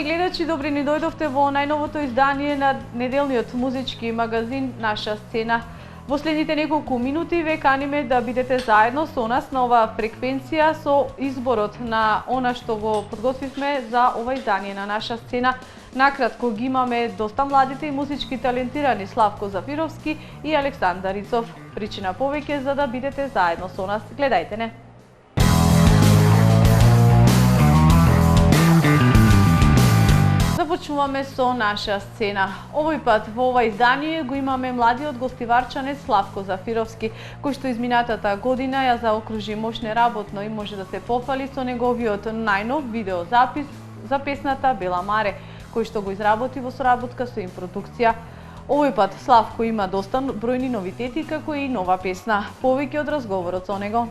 гледачи, добри ни дојдовте во најновото издание на неделниот музички магазин Наша сцена. Во следните неколку минути ве каниме да бидете заедно со нас на оваа фреквенција со изборот на она што го подготвивме за ова издание на Наша сцена. Накратко ги имаме доста младите и музички талентирани Славко Зафировски и Александар Ицов. Причина повеќе за да бидете заедно со нас. Гледајте не. Започнуваме со Наша сцена. Овој пат во ова издание го имаме младиот гостиварчанец Славко Зафировски, кој што изминатата година ја заокружи мощне работно и може да се пофали со неговиот најнов видеозапис за песната Бела Маре, кој што го изработи во соработка со Импродукција. Овој пат Славко има доста бројни новитети, како и нова песна. Повеќе од разговорот со него.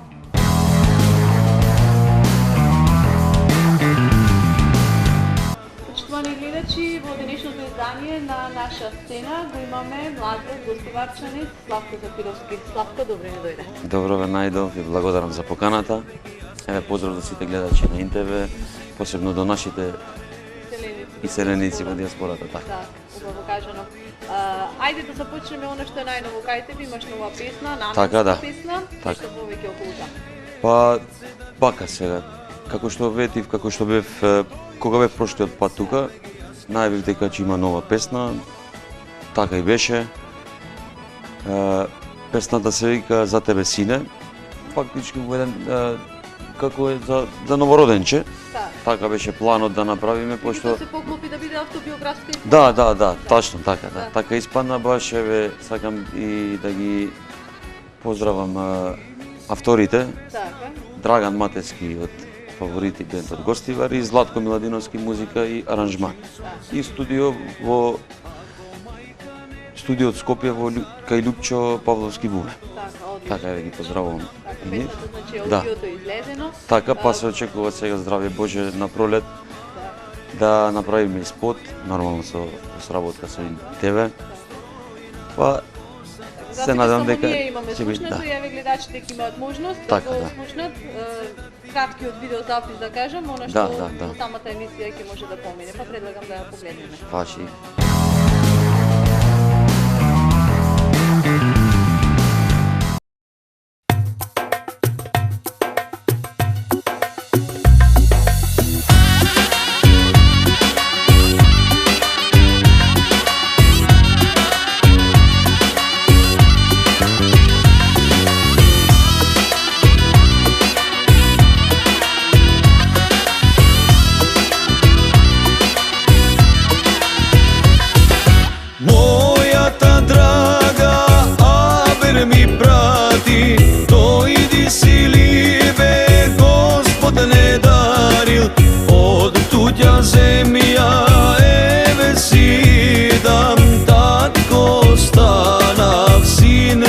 Почитувани гледачи, во денешното издание на Наша сцена го имаме младиот гостиварчанец Славко Зафировски. Славко, добро ни дојде. Добро ве најдов и благодарам за поканата. Еве поздрав до сите гледачи на ИНТВ, посебно до нашите иселеници во диаспората, така. Да, убаво кажано. Ајде да започнеме она што е најново кај тебе, имаш нова песна, така, да. Песна, така. Што повеќе околу таа? Па, пака сега, како што ветив, како што бев, кога бев прошлиот пат тука, најавив дека ќе има нова песна, така и беше. Песната се вика За тебе сине, фактички во еден, како е за новороденче. Така беше планот да направиме, пошто... Да се поклопи да биде автобиографска историја? Да, точно така, да. Така испадна, баш еве, сакам и да ги поздравам авторите. Така. Драган Матевски од Фаворити бенд од Гостивар и Златко Миладиновски музика и аранжман. И студио во студио од Скопје во кај Лупчо Павловски Буве. Така да ги поздравувам. Така, песната значи да. аудиото излезено. Така, па се очекува сега здравје Боже на пролет да направиме и спот, нормално со сработка со ТВ. Па се надам дека ние имаме слушнато и еве гледачите ќе имаат можност да го слушнат краткиот видеозапис да кажам, она што во самата емисија ќе може да помине. Па предлагам да ја погледнеме. Ваши.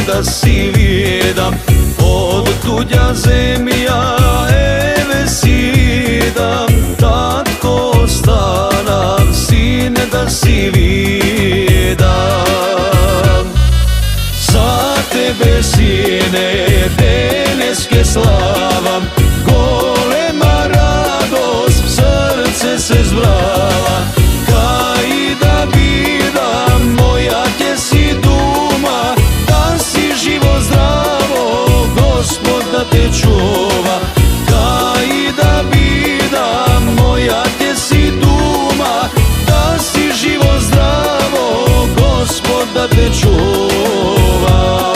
Da si viedam od tuđa zemlja, eve sidam, tatko stanav sin da si viedam. Za tebe sine deneske slavam, golema radost v srce se zbrala, kaj da bidam moja te si duma, živo zdravo, Gospod da te čuva, kaj da bidam, moja te si duma, da si živo zdravo, Gospod da te čuva.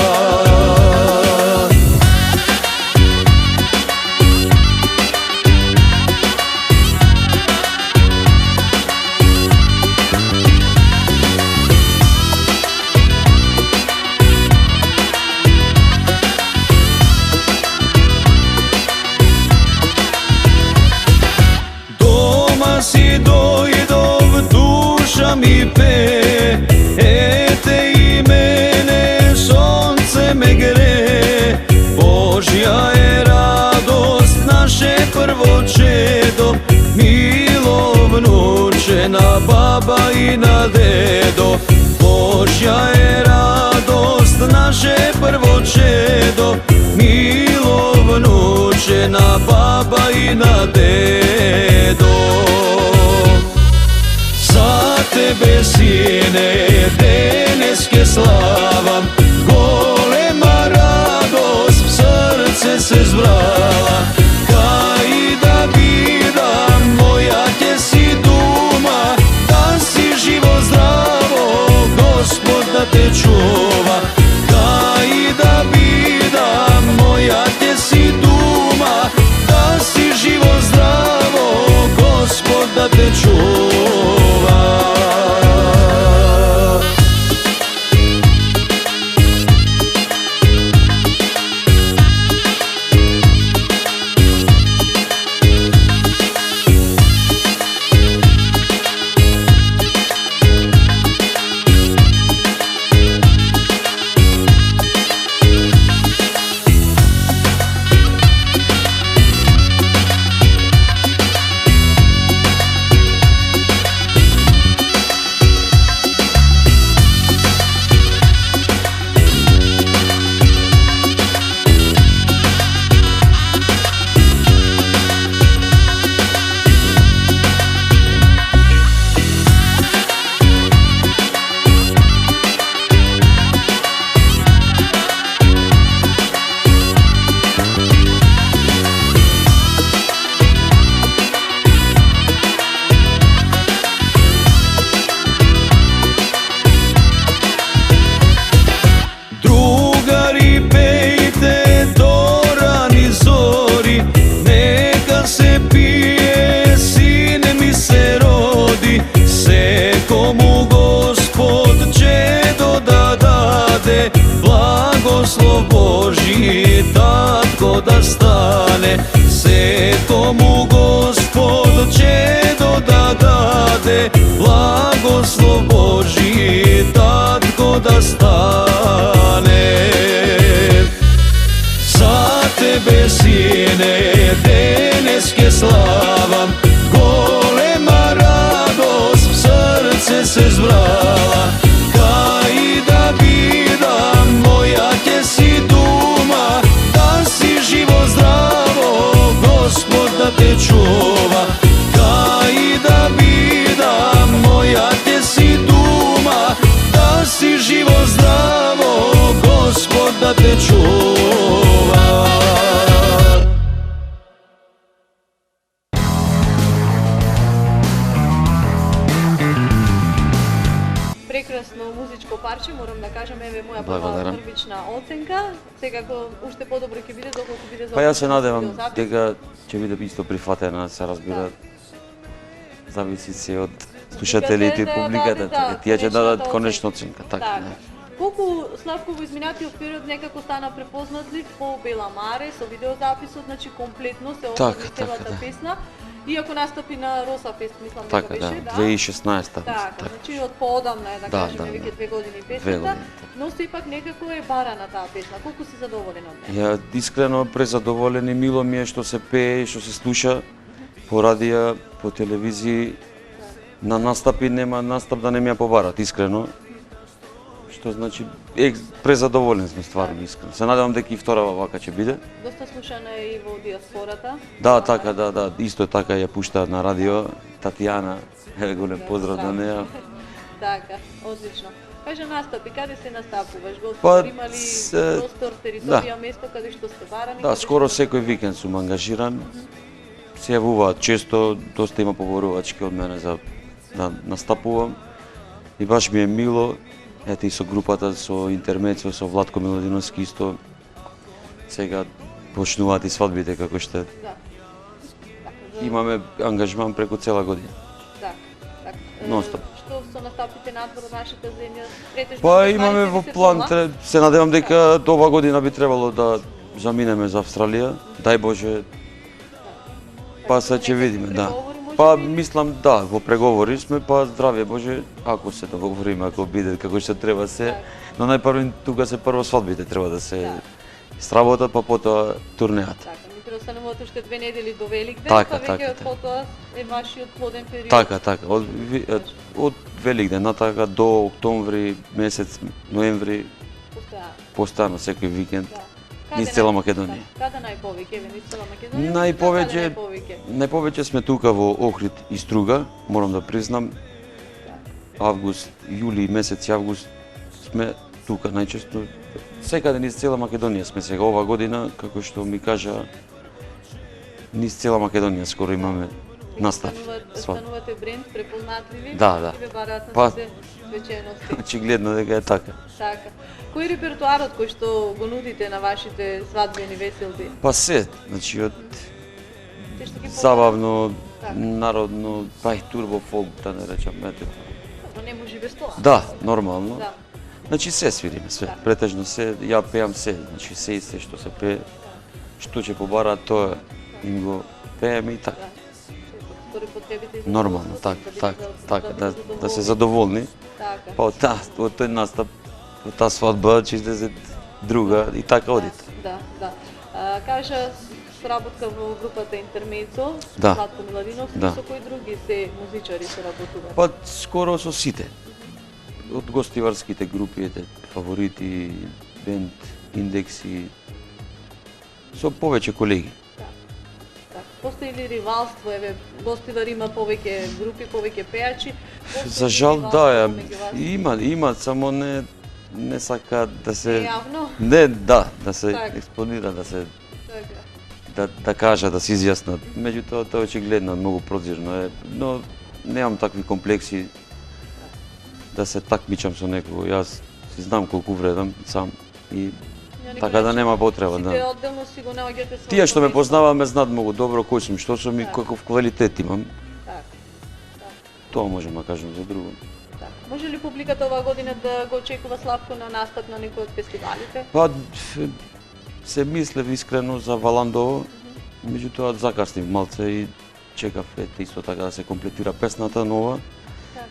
Mi pe, ete i mene, sonce me gre, Božja je radost, naše prvo čedo, milo vnuče na baba i na dedo. Božja je radost, naše prvo čedo, milo vnuče na baba i na dedo. tebe sine денес ке славам, голема радост в срце се збрала. Кај да бидам, моја ќе си дума, да си живо здраво, Господ да те чува. Кај да бидам, моја ќе си дума, да си живо здраво, Господ да те чува. Благослов Божи, татко да стане, секому Господ чедо да даде. Благослов Божи, татко да стане. За тебе, сине, денес ке славам, голема радост в срце се збрала. Кај да бидам, моја ќе си дума, да си живо здраво, Господ да те чува. Кај да бидам, моја ќе си дума, да си живо здраво, Господ да те чува. Прекрасно музичко парче, морам да кажам, еве моја Благодарам. првична оценка. Секако уште подобро ќе биде доколку биде за. Па јас се надевам дека ќе биде исто прифатена, се разбира. Зависи се од слушателите и публиката, тие ќе дадат конечна оценка, така. Колку Славко во изминатиот период некако стана препознатлив по Бела Маре со видеозаписот, значи комплетно се оформи целата песна. Иако настапи на Роса Фест, мислам дека беше, да. 2016 така, значи од поодамна е, да кажеме, веќе 2 години песната, но сепак некако е барана таа песна. Колку си задоволен од неа? Ја искрено презадоволен и мило ми е што се пее и што се слуша по радија, по телевизија, на настапи нема настап да не ми ја побарат, искрено. Што значи презадоволен сме стварно, искрено. Се надевам дека и вторава вака ќе биде. Доста слушана е и во диаспората. Да, така, да, исто така ја пуштаат на радио. Татјана, голем поздрав до неа. Така, одлично. Кажа настапи, каде се настапуваш? Господ, има ли простор, територија, место каде што сте барани? Да, скоро секој викенд сум ангажиран. Се јавуваат често, доста има поборувачки од мене за да настапувам. И баш ми е мило. Ете и со групата, со Интермецо, со Владко Милодиновски исто. Сега почнуваат и свадбите како што имаме ангажман преку цела година. Да. Нонстоп. Што со настапите надвор од нашата земја? Па имаме во план, се надевам дека до ова година би требало да заминеме за Австралија. Дај Боже. Па се ќе видиме, да. Па мислам да, во преговори сме, па здравје Боже, ако се договориме, ако биде како што треба се, но најпрво тука се прво свадбите треба да се сработат, па потоа турнеата. Така, ми преостануваат уште 2 недели до Великден, така, па веќе од потоа е вашиот плоден период. Така, од Великден натака до октомври, месец, ноември, постојано секој викенд. Низ цела Македонија. Каде најповеќе, низ цела Македонија? Најповеќе сме тука во Охрид и Струга, морам да признам. август, јули, месец август сме тука најчесто. Секаде низ цела Македонија сме сега ова година, како што ми кажа, низ цела Македонија скоро имаме настав. Станувате бренд препознатливи? Да. И ве бараат на Па, сите свечености. Очигледно дека е така. Така. Кој е репертуарот кој што го нудите на вашите свадбени веселби? Па се, значи од Те што ги забавно, Така. народно, па и турбо фолк, да не речам, ете. Но не може без тоа. Да, нормално. Да. Значи се свириме, све, Да. претежно се, ја пеам се, значи се и се што се пее, што ќе побара тоа им го пееме и така. Според потребите и Нормално, задоволството, така, да да се задоволни. Така. Па од тој настап, од таа свадба, ќе излезе друга и така одите. Да. Кажа сработка во групата Интермецо, Да. Златко Миладинов, Да. и со кои други се музичари се работуваат? Па скоро со сите. Од гостиварските групи, ете, фаворити, бенд, индекси, со повеќе колеги. Так. Постои ли ривалство, еве, Гостивар има повеќе групи, повеќе пејачи? Постои За ли жал ривалство да, меѓу вас? има, само не сака да се Јавно? не, да се Така. експонира, да се Така. да кажа, да се изјаснат. Меѓутоа тоа очигледно многу прозирно е, но немам такви комплекси да се такмичам со некого. Јас си знам колку вредам сам и На некој така да начин нема потреба, Сите да. одделно си го наоѓате своето Тие што ме место. познаваат ме знаат многу добро кој сум, што сум и Да. каков квалитет имам. Така. Тоа можам да кажам за друго. Така. Може ли публиката оваа година да го очекува Славко на настап на некој од фестивалите? Па се мислев искрено за Валандово, меѓутоа закаснив малце и чекав ете исто така да се комплетира песната нова. Така.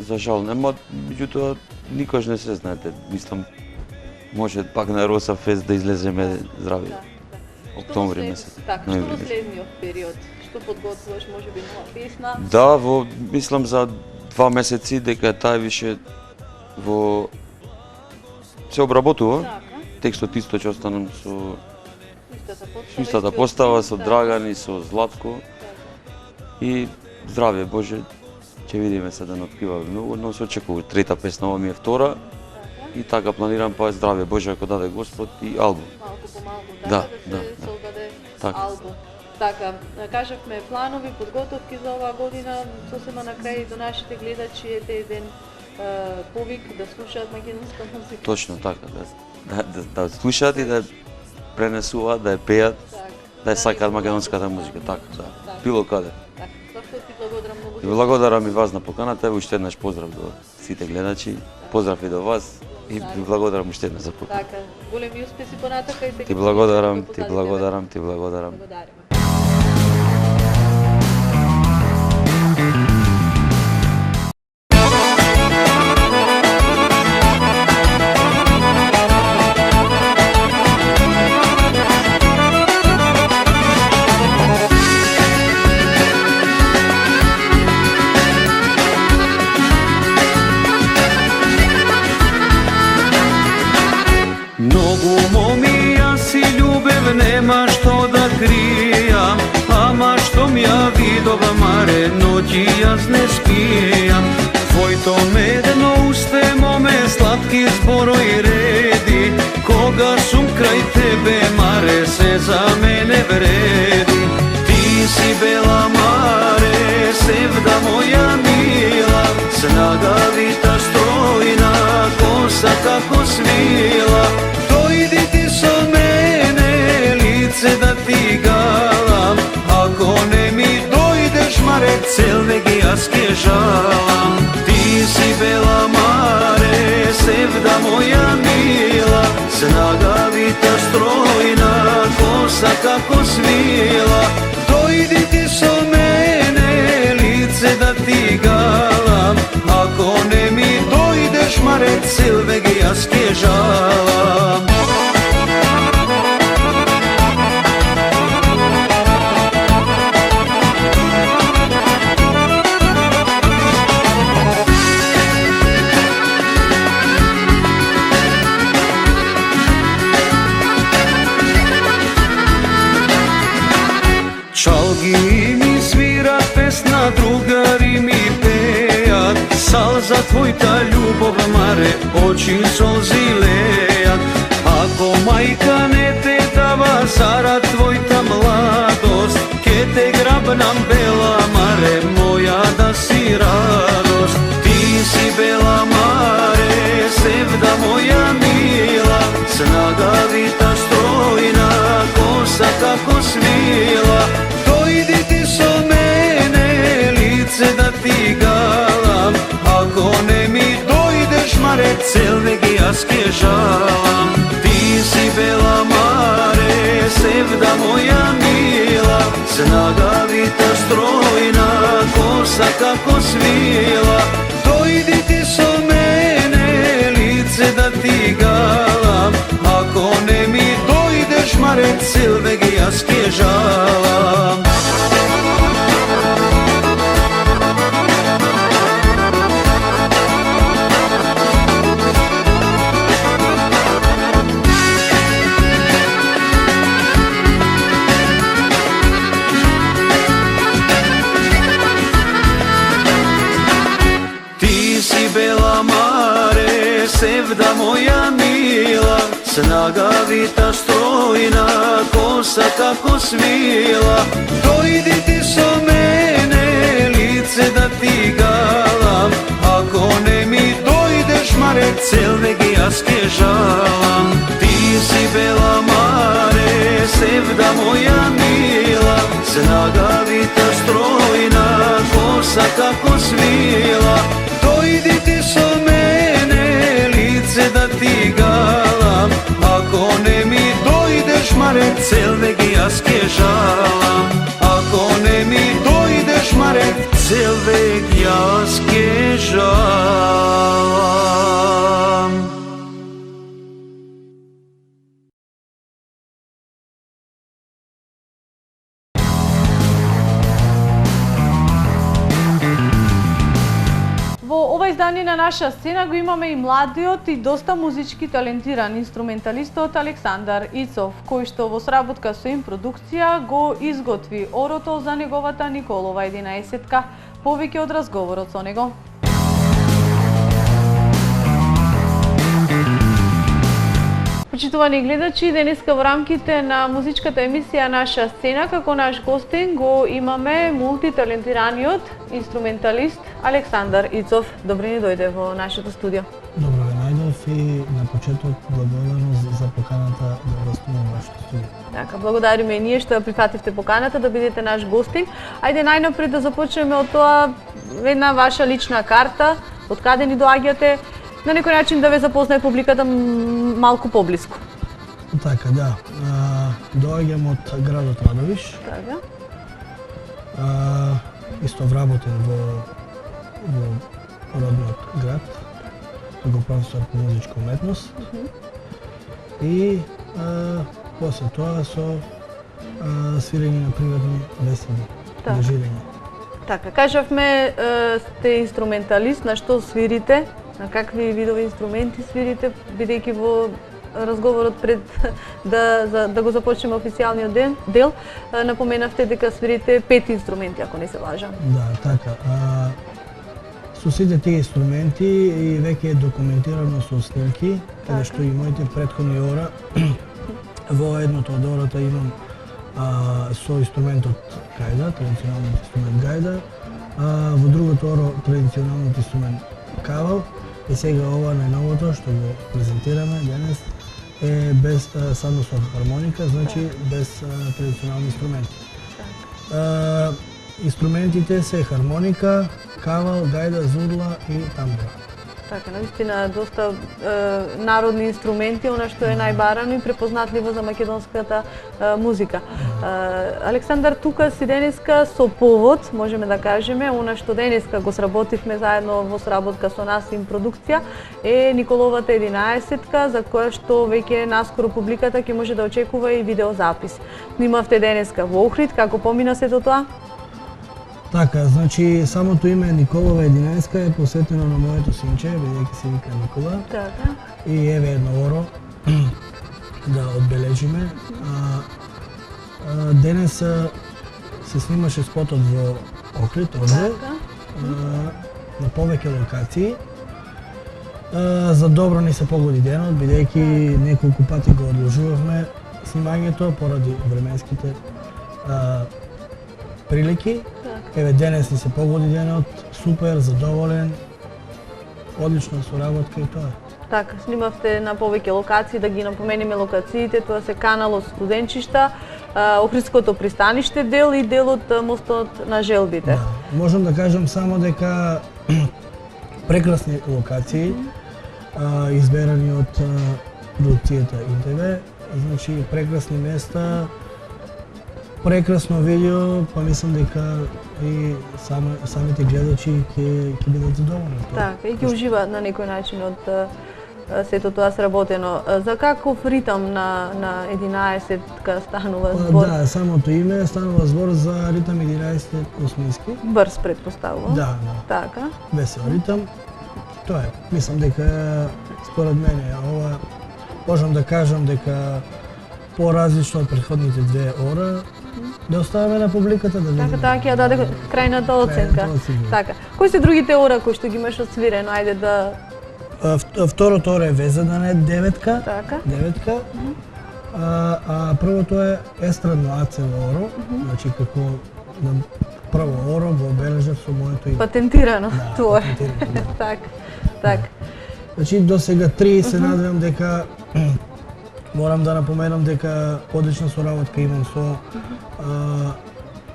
За жал нема, меѓутоа никош не се знаете, мислам може пак на Роса Фест да излеземе здрави. Да. Октомври Што во месец. Така, што ноември во месец. следниот период? Што подготвуваш, може би нова песна? Да, мислам за 2 месеци дека таа више се обработува. Така. Текстот исто ќе останам со Истата истата постава, со Драган и со Златко. И здравје Боже, ќе видиме се да не откриваме многу, но се очекува трета песна, ова ми е втора. И така планирам па здравје Боже ако даде Господ и албум. Малку по малку, така Да, да се да. создаде Така. албум. Така, кажавме планови, подготовки за оваа година, сосема на крај до нашите гледачи ете еден повик да слушаат македонска музика. Точно така, да слушаат и да пренесуваат, да ја пеат, Така. да ја сакаат македонската музика, така, да. Било каде. Така, Славко, ти благодарам многу. И благодарам и вас на поканата, ево уште еднаш поздрав до сите гледачи, поздрав и до вас и ви благодарам уште еднаш за поканата. Така, големи успеси понатака и Ти благодарам, ти благодарам, ти благодарам. Благодариме. Многу момија си љубев, нема што да кријам, ама штом ја видов маре, ноќи јас не спијам. Твоето медено усте, моме сладки зборој реди, кога сум крај тебе, маре, се за мене вреди. Ти си бела маре, севда моја мила, снагавита стројна, коса како свила. Дојди ти со мене, лице да ти галам, ако не ми дојдеш, маре, цел веќе јас ке жалам. Ти си бела маре, севда моја мила, снагавита стројна, коса како свила. Дојди ти со мене, лице да ти галам, ако не ми дојдеш, маре, цел веќе јас ке жалам. za tvojta ljubov mare, oči solzi lejat. Ako majka ne te dava zarad tvojta mladost, ke te grabnam bela mare, moja da si radost. Ti si bela mare, sevda moja mila, snagavita strojna, kosa kako svila. Dojdi ti so mene, lice da ti galam, ako ne mi dojdeš mare, cel vek jaz kježalam. Ti si bela mare, sevda moja mila, snagavita strojna, kosa kako svila. Dojdi ti so mene, lice da ti galam, ako ne mi dojdeš mare, cel vek jaz kježalam. Bela mare, sevda moja mila, snagavita strojna, kosa kako svila. Dojdi ti so mene, lice da ti galam, ako ne mi dojdeš mare, cel vek jaz kježalam. Ti si bela mare, sevda moja mila, snagavita strojna, kosa kako svila. Dojdi ti so mene, lice da ti galam, ako ne mi dojdeš mare, cel vek jaz kježalam. Ako ne mi dojdeš mare, cel vek jaz kježalam. Во ова издание на наша сцена го имаме и младиот и доста музички талентиран инструменталистот Александар Ицов, кој што во сработка со им продукција го изготви орото за неговата Николова 11-ка. Повеќе од разговорот со него. Почитувани гледачи, денеска во рамките на музичката емисија Наша сцена, како наш гостин го имаме мултиталентираниот инструменталист Александар Ицов. Добре ни дојде во нашето студио. Добро ве најдов и на почеток благодарност за поканата да гостувам во вашето студио. Така, благодариме и ние што ја прифативте поканата да бидете наш гостин. Ајде најнапред да започнеме од тоа, една ваша лична карта, од каде ни доаѓате, на некој начин да ве запознае публиката малку поблиску. Така, да. Доаѓам од градот Радовиш. Така. Исто вработен во родниот град, како професор по музичка уметност. И после тоа со свирење на приватни беседи, ангажирање. Така, кажавме, сте инструменталист, на што свирите? На какви видови инструменти свирите, бидејќи во разговорот пред да го започнеме официјалниот дел, напоменавте дека свирите 5 инструменти, ако не се лажам. Да, така. Со сите тие инструменти и веќе е документирано со снимки, каде што и моите претходни ора, во едното од ората имам со инструментот гајда, традиционалниот инструмент гајда, во другото оро традиционалниот инструмент кавал, и сега ова најновото што го презентираме денес е без само со хармоника, значи без традиционални инструменти. Инструментите се хармоника, кавал, гајда, зурла и тамбура. Така, наистина доста народни инструменти, она што е најбарано и препознатливо за македонската музика. Александар, тука си денеска со повод, можеме да кажеме, она што денеска го сработивме заедно во сработка со нас им продукција, е Николовата 11-ка, за која што веќе наскоро публиката ќе може да очекува и видеозапис. Снимавте денеска во Охрид, како помина сето тоа? Така, значи самото име Николова 11 е посветено на моето синче, бидејќи се вика Никола. Така. И еве едно оро да одбележиме. Денес се снимаше спотот во Охрид, овде. на повеќе локации. За добро ни се погоди денот, бидејќи неколку пати го одложувавме снимањето поради временските прилики. Еве денес ни се погоди денот, супер, задоволен, одлична соработка и тоа. Така, снимавте на повеќе локации, да ги напомениме локациите, тоа се канал од Студенчишта, Охридското пристаниште дел и дел од мостот на Желбите. Да, можам да кажам само дека прекрасни локации, изберани од продукцијата ИНТВ, значи прекрасни места, прекрасно видео, па мислам дека и самите гледачи ќе бидат задоволни. Така, и ќе уживаат на некој начин од сето тоа сработено. За каков ритам на 11-ка станува збор? Да, самото име станува збор за ритам 11 осмински. Брз, предпоставувам. Да. Така. Весел ритам. Тоа е. Мислам дека според мене ова можам да кажам дека поразлично од претходните 2 ора да оставаме на публиката да видиме. Така, ќе ја даде крајната оценка. Така. Кои се другите ора кои што ги имаш одсвирено? Ајде да Второто ора е Везедане, 9-ка. Така. 9-ка. А првото е естрадно ацево оро, значи како на прво оро го обележав со моето име. Патентирано, Да, тоа. патентирано, да. Така. Значи до сега 3 се надевам дека морам да напоменам дека одлична соработка имам со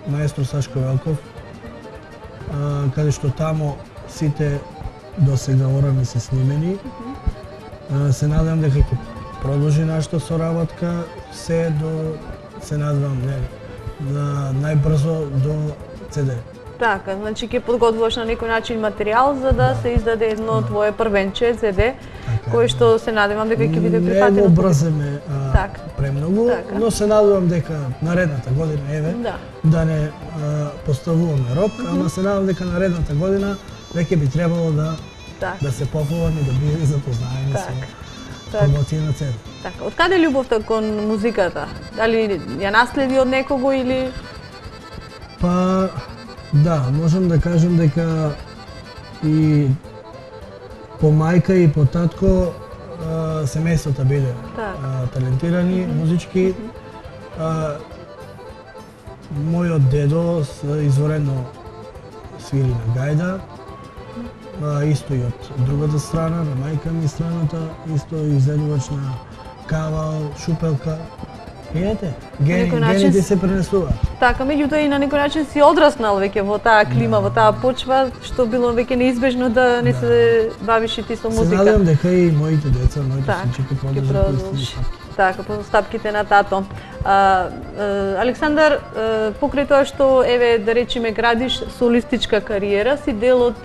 маестро Сашко Велков, каде што тамо сите до сега ора ми се снимени. Се надевам дека ќе продолжи нашата соработка се надевам најбрзо до CD. Така, значи ќе подготвуваш на некој начин материјал за да се издаде едно твое првенче CD, кој што се надевам дека ќе биде прифатено. Не го брземе премногу, но се надевам дека наредната година, еве, да не поставуваме рок, ама се надевам дека наредната година веќе би требало да се пофуваме, да биде запознаени со промоција на CD. Така, од каде љубовта кон музиката? Дали ја наследи од некого или? Па, да, можам да кажам дека и по мајка и по татко семејството биле талентирани, музички. Мојот дедо изворено свири на гајда, исто и од другата страна, на мајка ми страната, исто изедувач на кавал, шупелка. И ете, гените се пренесуваат. Така, меѓутоа и на некој начин си одраснал веќе во таа клима, во таа почва, што било веќе неизбежно да не се бавиш и ти со музика. Се надевам дека и моите деца, моите синчики продолжат. Така, по стапките на тато. Александар, покрај тоа што, еве, да речеме, градиш солистичка кариера, си дел од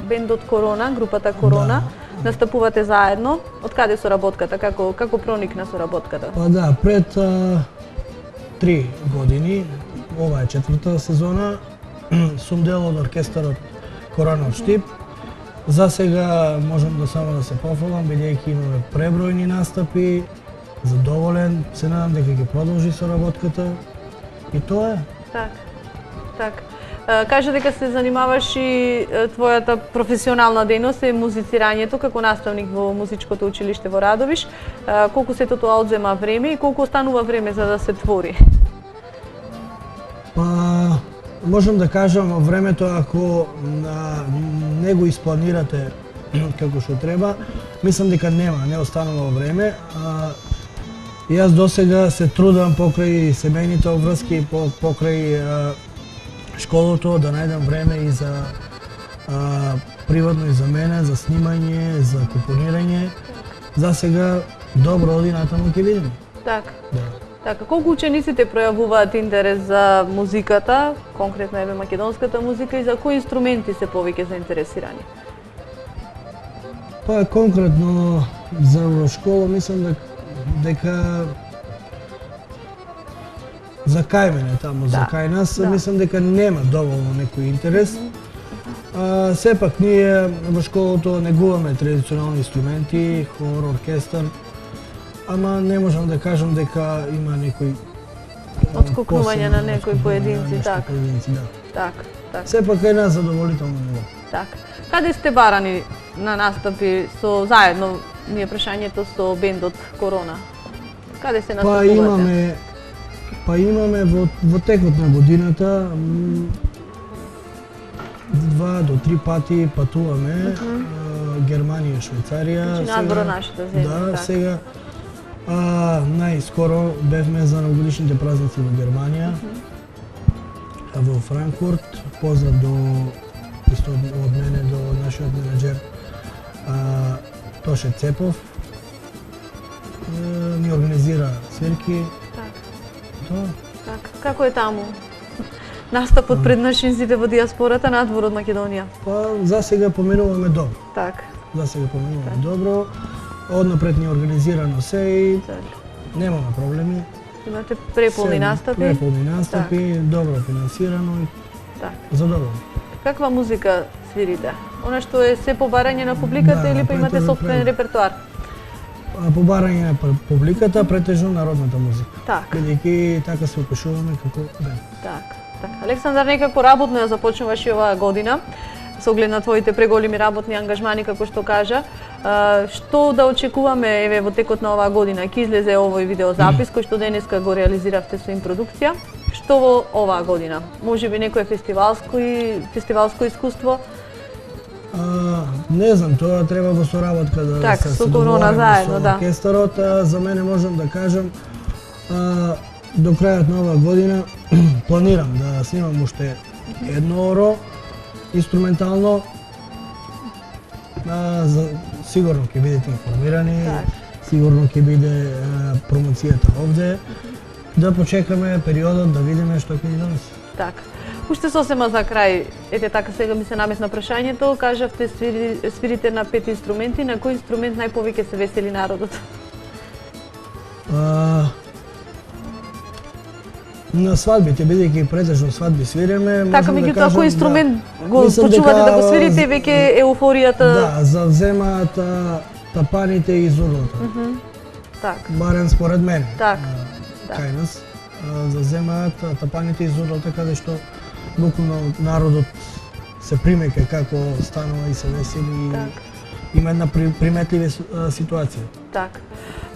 бендот Корона, групата Корона. Настапувате заедно. Од каде соработката? Како проникна соработката? Па да, пред 3 години, ова е 4-та сезона, сум дел од оркестарот Корона од Штип. За сега можам само да се пофалам, бидејќи имаме пребројни настапи, задоволен, се надам дека ќе продолжи соработката и тоа е. Така. Кажа дека се занимаваш и твојата професионална дејност е музицирањето како наставник во музичкото училиште во Радовиш. Колку сето тоа одзема време и колку останува време за да се твори? Па, можам да кажам, времето ако не го испланирате како што треба, мислам дека не останува време. Јас досега се трудам покрај семејните обврски, покрај школото, да најдам време и за приватно и за мене, за снимање, за компонирање. За сега добро оди натаму ќе видиме. Така, колку учениците пројавуваат интерес за музиката, конкретно еве македонската музика, и за кои инструменти се повеќе заинтересирани? Па конкретно за школа мислам дека за кај мене таму, за кај нас, мислам дека нема доволно некој интерес. Сепак ние во школото негуваме традиционални инструменти, хор, оркестар, ама не можам да кажам дека има некој отскокнување на некои поединци, така. Сепак е на задоволително ниво. Така. Каде сте барани на настапи со заедно, ми е прашањето, со бендот Корона? Каде се настапувате? Па имаме во текот на годината 2 до 3 пати патуваме, Германија, Швајцарија. Значи надвор нашите земји. Да, сега најскоро бевме за новогодишните празници во Германија, во Франкфурт. Поздрав исто од мене до нашиот менеджер Тоше Цепов. Ни организира свирки. Так. Како е таму? Настапот пред нашинците во диаспората надвор од Македонија? Па за сега поминуваме добро. Так. За сега поминуваме добро. Однапред ни организирано се и немаме проблеми. Имате преполни настапи? Преполни настапи, добро финансирано и задоволно. Каква музика свирите? Она што е се побарање на публиката или па имате сопствен репертоар? Побарање на публиката, претежно народната музика. Так. Бидејќи така се опишуваме како бенд. Так. Александар, некако работно ја започнуваш и оваа година, со оглед на твоите преголеми работни ангажмани, како што кажа. Што да очекуваме еве во текот на оваа година? Ќе излезе овој видеозапис кој што денеска го реализиравте со импродукција. Што во оваа година? Можеби некое фестивалско искуство? Не знам, тоа треба во соработка да се договориме со оркестарот. За мене можам да кажам до крајот на оваа година планирам да снимам уште едно оро инструментално. Сигурно ќе бидете информирани, сигурно ќе биде промоцијата овде. Да почекаме периодот да видиме што ќе ни донесе. Така. Уште сосема за крај, ете така сега ми се наметна прашањето, кажавте свирите на 5 инструменти, на кој инструмент најповеќе се весели народот? На свадбите, бидејќи претежно свадби свиреме, така, меѓутоа кој инструмент го почувате да го свирите веќе еуфоријата? Да, завземаат тапаните и зурлата. Барем според мене. Кај нас завземаат тапаните и зурлата, каде што буквално народот се примеќа како станува и се весели. Има една приметлива ситуација. Так.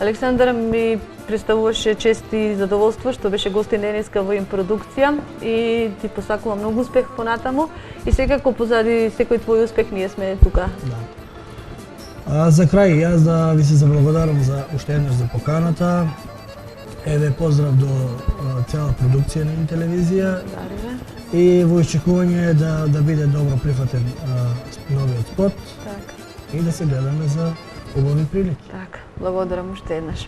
Александар, ми представуваше чест и задоволство што беше гостин денеска во импродукција и ти посакувам многу успех понатаму и секако позади секој твој успех ние сме тука. За крај, јас да ви се заблагодарам за уште еднаш за поканата. Еве поздрав до цела продукција на телевизија и во очекување да биде добро прифатен новиот спот и да се гледаме за убави прилики. Така, благодарам уште еднаш.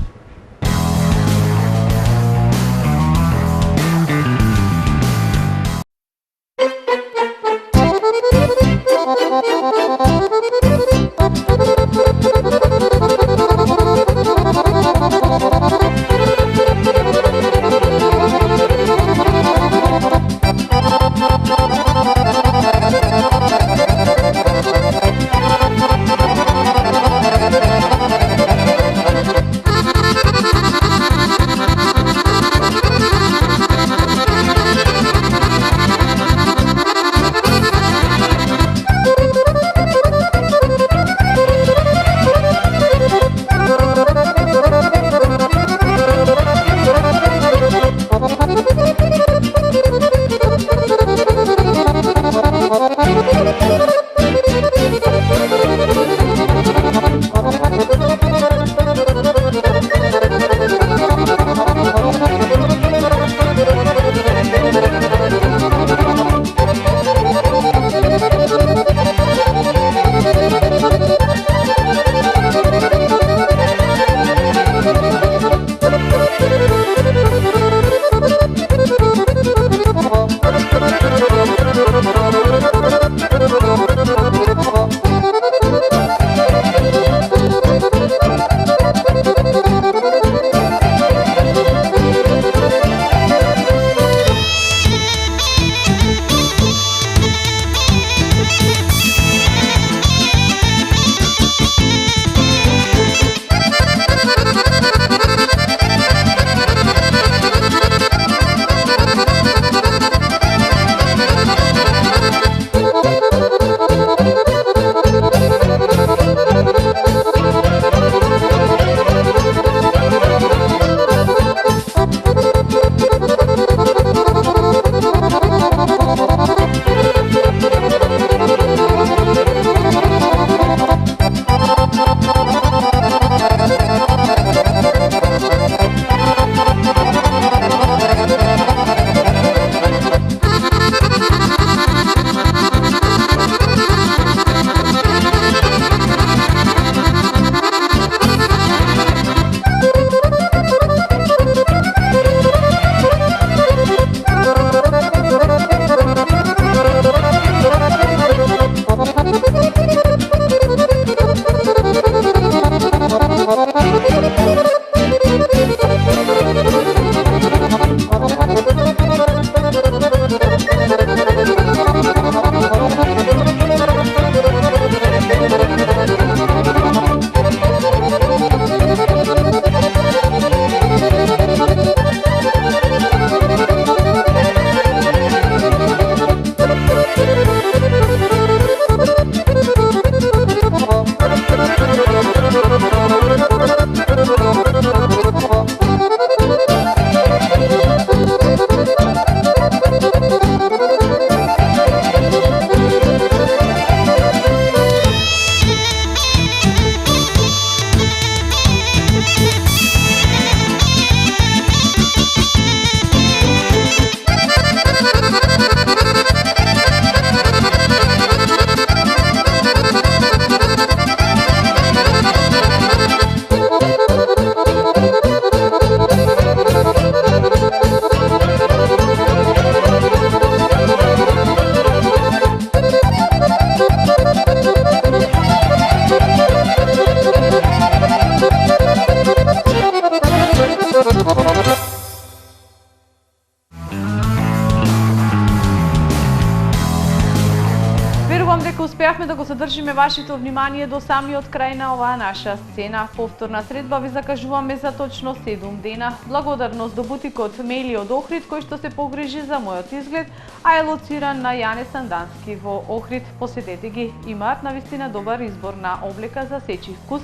Успеавме да го содржиме вашето внимание до самиот крај на оваа наша сцена. Повторна средба ви закажуваме за точно 7 дена. Благодарност до бутикот Мели од Охрид, кој што се погрижи за мојот изглед, а е лоциран на Јане Сандански во Охрид. Посетете ги, имаат навистина добар избор на облека за сечи вкус.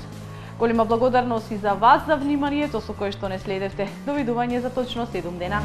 Голема благодарност и за вас за вниманието со кое што не следевте. Довидување за точно 7 дена.